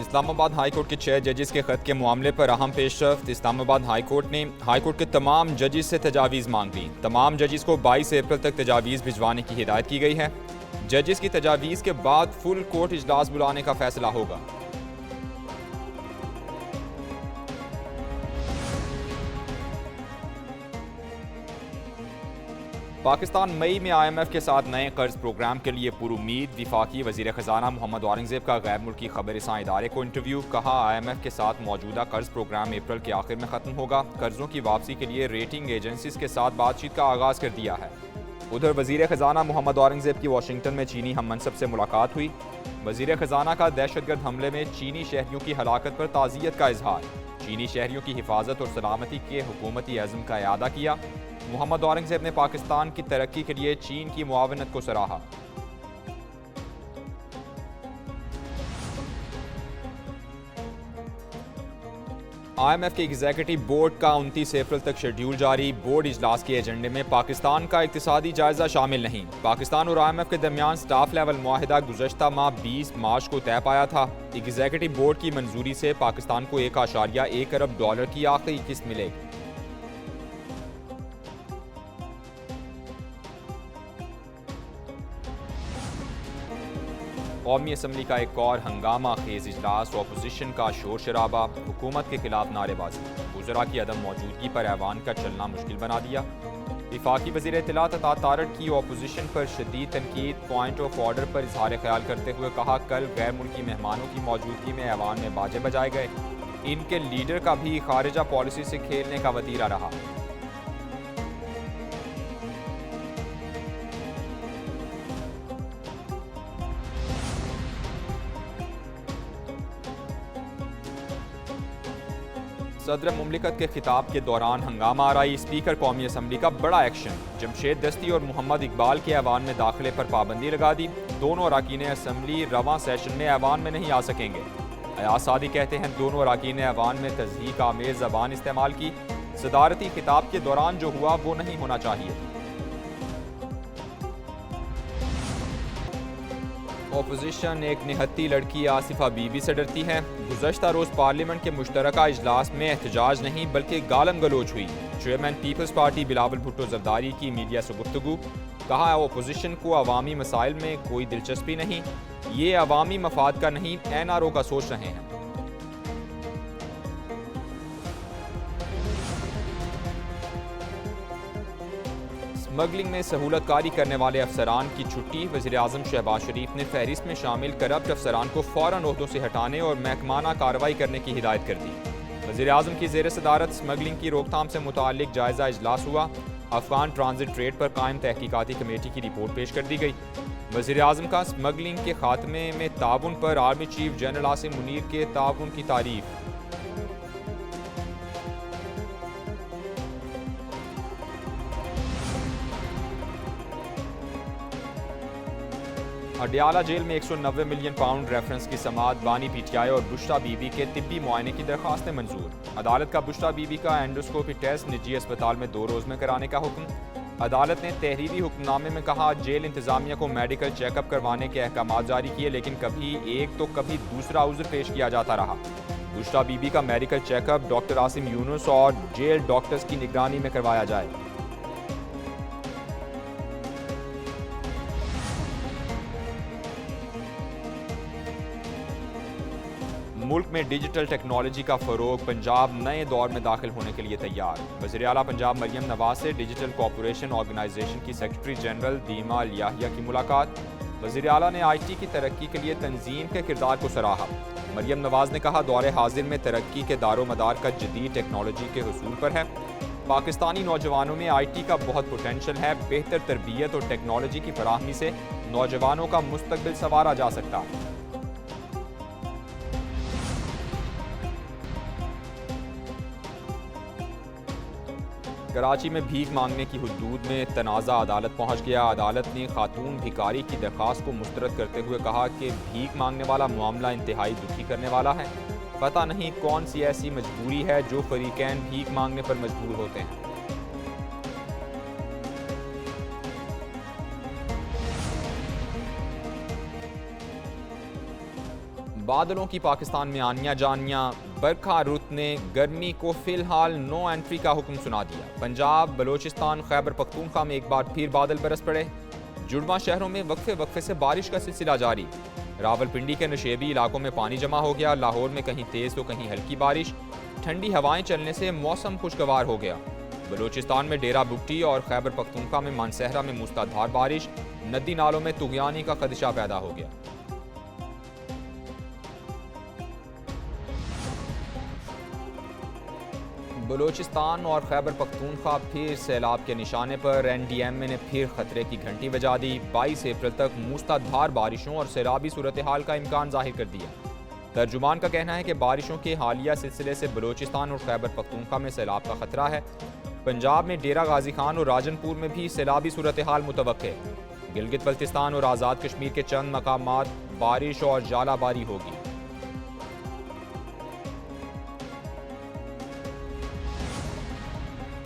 Islamabad high court के 6 जजेस के खत के मामले पर अहम पेशरफ्त। इस्लामाबाद हाई कोर्ट ने हाई कोर्ट के तमाम जजेस से तजावीज़ मांग ली। तमाम जजेस को 22 अप्रैल तक तजावीज़ भिजवाने की हिदायत की गई है। जजेस की तजावीज़ के बाद फुल कोर्ट इजलास बुलाने का फैसला होगा। पाकिस्तान मई में IMF के साथ नए कर्ज प्रोग्राम के लिए पुरुमीद। वफाकी वज़ीर ख़जाना मोहम्मद औरंगज़ेब का गैर मुल्की खबरसां इदारे को इंटरव्यू। कहा IMF के साथ मौजूदा कर्ज प्रोग्राम अप्रैल के आखिर में ख़त्म होगा। कर्जों की वापसी के लिए रेटिंग एजेंसीज के साथ बातचीत का आगाज़ कर दिया है। उधर वज़ीर ख़जाना मोहम्मद औरंगज़ेब की वाशिंगटन में चीनी हम मनसब से मुलाकात हुई। वज़ीर ख़जाना का दहशतगर्द हमले में चीनी शहरियों की हलाकत पर ताज़ियत का इजहार। चीनी शहरियों की हिफाजत और सलामती के हुकूमती अज़्म का इआदा किया। मोहम्मद औरंगज़ेब ने पाकिस्तान की तरक्की के लिए चीन की मुआवनत को सराहा। IMF के एग्जीक्यूटिव बोर्ड का 29 अप्रैल तक शेड्यूल जारी। बोर्ड इजलास के एजेंडे में पाकिस्तान का इक्तिसादी जायजा शामिल नहीं। पाकिस्तान और IMF के दरमियान स्टाफ लेवल मुआहिदा गुज़श्ता माह 20 मार्च को तय पाया था। एग्जीक्यूटिव बोर्ड की मंजूरी से पाकिस्तान को $1.1 अरब की आखिरी किस्त मिलेगी। कौमी असम्बली का एक और हंगामा खेज इजलास। अपोजिशन का शोर शराबा, हुकूमत के खिलाफ नारेबाजी, वज़रा की अदम मौजूदगी पर ऐवान का चलना मुश्किल बना दिया। वफाकी वज़ीर इत्तलात अता तारड़ की अपोजिशन पर शदीद तनकीद। पॉइंट ऑफ ऑर्डर पर इजहार ख्याल करते हुए कहा, कल गैर मुल्की मेहमानों की मौजूदगी में ऐवान में बाजे बजाए गए। इनके लीडर का भी खारिजा पॉलिसी से खेलने का वतीरा रहा। सदर मुमलिकत के खिताब के दौरान हंगामा आराई। स्पीकर कौमी असम्बली का बड़ा एक्शन। जमशेद दस्ती और मोहम्मद इकबाल के ऐवान में दाखिले पर पाबंदी लगा दी। दोनों अरकान असम्बली रवां सेशन में ऐवान में नहीं आ सकेंगे। अयाज सादी कहते हैं, दोनों अरकान ऐवान में तज़हीक आमेज़ ज़बान इस्तेमाल की। सदारती खिताब के दौरान जो हुआ वो नहीं होना चाहिए। अपोजिशन एक निहत्ती लड़की आसिफा बीबी से डरती है। गुज़श्ता रोज़ पार्लियामेंट के मुश्तरका इजलास में एहतजाज नहीं बल्कि गालम गलोच हुई। चेयरमैन पीपल्स पार्टी बिलावल भुट्टो जरदारी की मीडिया से गुफ्तगू। कहा, अपोजिशन को अवामी मसाइल में कोई दिलचस्पी नहीं, ये अवामी मफाद का नहीं NRO का सोच रहे हैं। स्मगलिंग में सहूलतकारी करने वाले अफसरान की छुट्टी। वज़ीर आज़म शहबाज शरीफ ने फहरिस्त में शामिल करप्ट अफसरान को फ़ौरन ओहदों से हटाने और महकमाना कार्रवाई करने की हिदायत कर दी। वज़ीर आज़म की ज़ेर सदारत स्मगलिंग की रोकथाम से मुताल्लिक जायज़ा इजलास हुआ। अफगान ट्रांजिट ट्रेड पर कायम तहकीकाती कमेटी की रिपोर्ट पेश कर दी गई। वज़ीर आज़म का स्मगलिंग के खात्मे में ताउन पर army chief general Asim Munir के ताउन की तारीफ। अडियाला जेल में 190 मिलियन पाउंड रेफरेंस की समात। बानी PTI और बुश्रा बीबी के तिब्बी मुआयने की दरख्वास्तें मंजूर। अदालत का बुश्रा बीबी का एंडोस्कोपी टेस्ट निजी अस्पताल में 2 रोज़ में कराने का हुक्म। अदालत ने तहरीरी हुक्मनामे में कहा, जेल इंतजामिया को मेडिकल चेकअप करवाने के अहकाम जारी किए, लेकिन कभी एक तो कभी दूसरा उज़्र पेश किया जाता रहा। बुश्रा बीबी का medical checkup doctor Asim Yunus और जेल डॉक्टर्स की निगरानी में करवाया जाए। मुल्क में डिजिटल टेक्नोलॉजी का फ़रोग। पंजाब नए दौर में दाखिल होने के लिए तैयार। वज़ीर आला पंजाब मरियम नवाज से डिजिटल कॉरपोरेशन ऑर्गेनाइजेशन की सेक्रेटरी जनरल दीमा अल याहिया की मुलाकात। वज़ीर आला ने IT की तरक्की के लिए तंजीम के किरदार को सराहा। मरियम नवाज ने कहा, दौरे हाजिर में तरक्की के दारो मदार का जदीद टेक्नोलॉजी के हुसूल पर है। पाकिस्तानी नौजवानों में IT का बहुत पोटेंशल है। बेहतर तरबियत और टेक्नोलॉजी की फराहमी से नौजवानों का मुस्तकबिल संवारा जा सकता है। कराची में भीख मांगने की हुदूद में तनाज़ा अदालत पहुंच गया। अदालत ने खातून भिखारी की दरख्वास्त को मुस्तरद करते हुए कहा कि भीख मांगने वाला मामला इंतहाई दुखी करने वाला है। पता नहीं कौन सी ऐसी मजबूरी है जो फरीकैन भीख मांगने पर मजबूर होते हैं। बादलों की पाकिस्तान में आनिया जानिया। बरखा रुत ने गर्मी को फिलहाल नो एंट्री का हुक्म सुना दिया। पंजाब, बलोचिस्तान, खैबर पख्तूनख्वा में एक बार फिर बादल बरस पड़े। जुड़वा शहरों में वक्फे वक्फे से बारिश का सिलसिला जारी। रावलपिंडी के नशेबी इलाकों में पानी जमा हो गया। लाहौर में कहीं तेज तो कहीं हल्की बारिश। ठंडी हवाएं चलने से मौसम खुशगवार हो गया। बलोचिस्तान में डेरा बुगटी और खैबर पख्तूनख्वा में मानसहरा में मूसलाधार बारिश। नदी नालों में तुगयानी का खदशा पैदा हो गया। बलोचिस्तान और खैबर पख्तूनख्वा फिर सैलाब के निशाने पर। NDMA ने फिर खतरे की घंटी बजा दी। 22 अप्रैल तक मूसलाधार बारिशों और सैलाबी सूरत हाल का इम्कान जाहिर कर दिया। तर्जुमान का कहना है कि बारिशों के हालिया सिलसिले से बलोचिस्तान और खैबर पख्तूनख्वा में सैलाब का खतरा है। पंजाब में डेरा गाजी खान और राजनपुर में भी सैलाबी सूरत हाल मुतवक्के है। गिलगित बल्तिस्तान और आज़ाद कश्मीर के चंद मकामात बारिश और जालाबारी होगी।